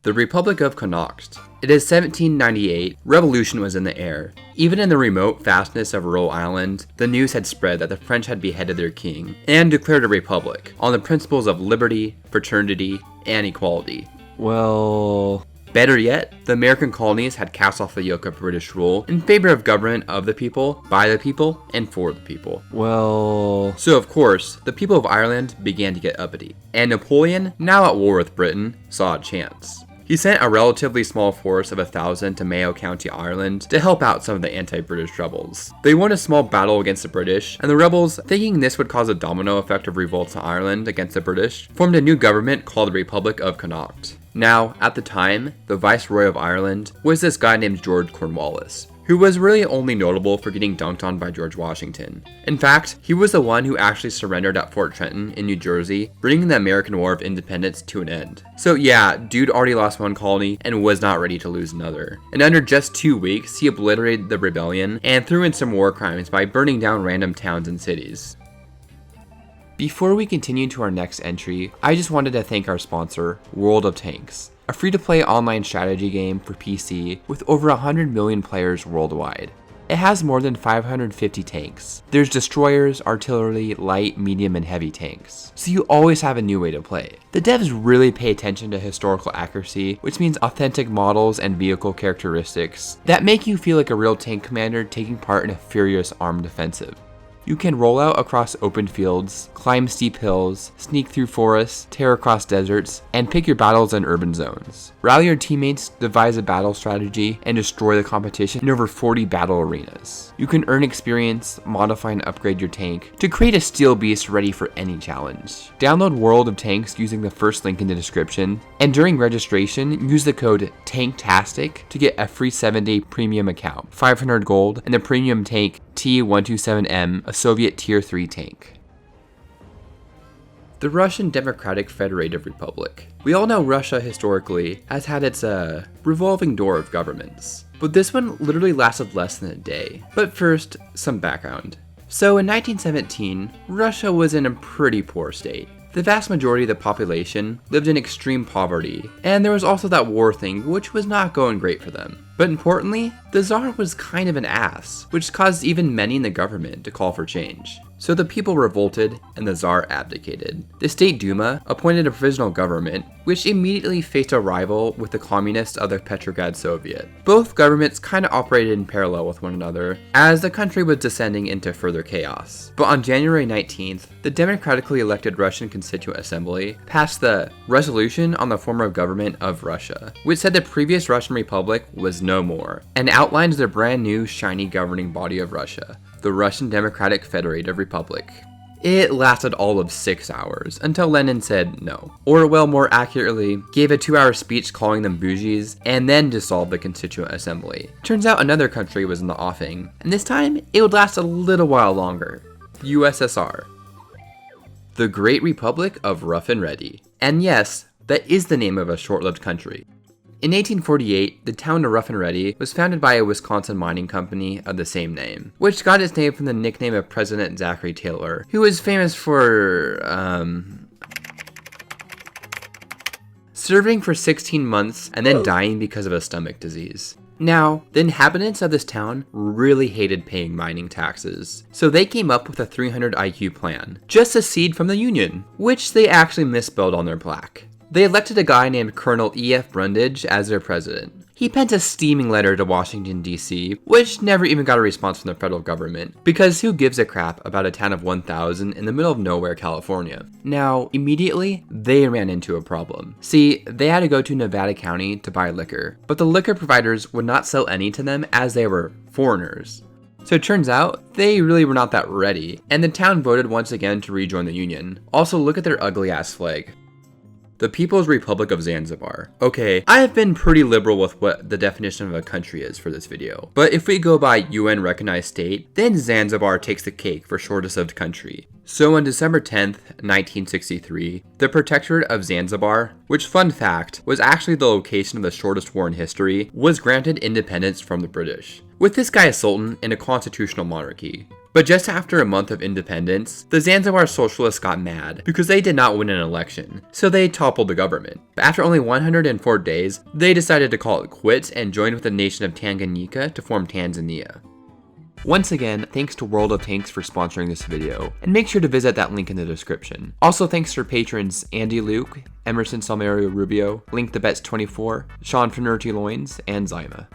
The Republic of Connacht. It is 1798, revolution was in the air. Even in the remote fastness of rural Ireland, the news had spread that the French had beheaded their king and declared a republic on the principles of liberty, fraternity, and equality. Well, better yet, the American colonies had cast off the yoke of British rule in favor of government of the people, by the people, and for the people. Well, so of course, the people of Ireland began to get uppity, and Napoleon, now at war with Britain, saw a chance. He sent a relatively small force of 1,000 to Mayo County, Ireland, to help out some of the anti-British rebels. They won a small battle against the British, and the rebels, thinking this would cause a domino effect of revolts in Ireland against the British, formed a new government called the Republic of Connacht. Now, at the time, the Viceroy of Ireland was this guy named George Cornwallis, who was really only notable for getting dunked on by George Washington. In fact, he was the one who actually surrendered at Fort Trenton in New Jersey, bringing the American War of Independence to an end. So yeah, dude already lost one colony and was not ready to lose another. And under just 2 weeks, he obliterated the rebellion and threw in some war crimes by burning down random towns and cities. Before we continue to our next entry, I just wanted to thank our sponsor, World of Tanks, a free-to-play online strategy game for PC with over 100 million players worldwide. It has more than 550 tanks. There's destroyers, artillery, light, medium, and heavy tanks, so you always have a new way to play. The devs really pay attention to historical accuracy, which means authentic models and vehicle characteristics that make you feel like a real tank commander taking part in a furious armed offensive. You can roll out across open fields, climb steep hills, sneak through forests, tear across deserts, and pick your battles in urban zones. Rally your teammates, devise a battle strategy, and destroy the competition in over 40 battle arenas. You can earn experience, modify and upgrade your tank to create a steel beast ready for any challenge. Download World of Tanks using the first link in the description, and during registration, use the code TANKTASTIC to get a free 7-day premium account, 500 gold, and a premium tank T-127M, a Soviet Tier 3 tank. The Russian Democratic Federative Republic. We all know Russia historically has had its revolving door of governments, but this one literally lasted less than a day. But first, some background. So in 1917, Russia was in a pretty poor state. The vast majority of the population lived in extreme poverty, and there was also that war thing, which was not going great for them. But importantly, the Tsar was kind of an ass, which caused even many in the government to call for change. So the people revolted and the Tsar abdicated. The State Duma appointed a provisional government, which immediately faced a rival with the communists of the Petrograd Soviet. Both governments kind of operated in parallel with one another, as the country was descending into further chaos. But on January 19th, the democratically elected Russian Constituent Assembly passed the Resolution on the Form of Government of Russia, which said the previous Russian Republic was no more, and outlines the brand new shiny governing body of Russia, the Russian Democratic Federative Republic. It lasted all of 6 hours, until Lenin said no. Or, well, more accurately, gave a 2-hour speech calling them bougies, and then dissolved the Constituent Assembly. Turns out another country was in the offing, and this time, it would last a little while longer. The USSR. The Great Republic of Rough and Ready. And yes, that is the name of a short-lived country. In 1848, the town of Rough and Ready was founded by a Wisconsin mining company of the same name, which got its name from the nickname of President Zachary Taylor, who was famous for, serving for 16 months and then dying because of a stomach disease. Now, the inhabitants of this town really hated paying mining taxes, so they came up with a 300 IQ plan, just to secede from the Union, which they actually misspelled on their plaque. They elected a guy named Colonel E.F. Brundage as their president. He penned a steaming letter to Washington, D.C., which never even got a response from the federal government, because who gives a crap about a town of 1,000 in the middle of nowhere, California? Now, immediately, they ran into a problem. See, they had to go to Nevada County to buy liquor, but the liquor providers would not sell any to them as they were foreigners. So it turns out, they really were not that ready, and the town voted once again to rejoin the Union. Also, look at their ugly ass flag. The People's Republic of Zanzibar. Okay, I have been pretty liberal with what the definition of a country is for this video, but if we go by UN recognized state, then Zanzibar takes the cake for shortest lived country. So on December 10th, 1963, the Protectorate of Zanzibar, which fun fact, was actually the location of the shortest war in history, was granted independence from the British. with this guy a sultan and a constitutional monarchy. But just after a month of independence, the Zanzibar socialists got mad because they did not win an election, so they toppled the government. But after only 104 days, they decided to call it quits and joined with the nation of Tanganyika to form Tanzania. Once again, thanks to World of Tanks for sponsoring this video, and make sure to visit that link in the description. Also thanks to our patrons Andy Luke, Emerson Salmerio Rubio, Link the Bets 24, Sean Finerty Loins, and Zyma.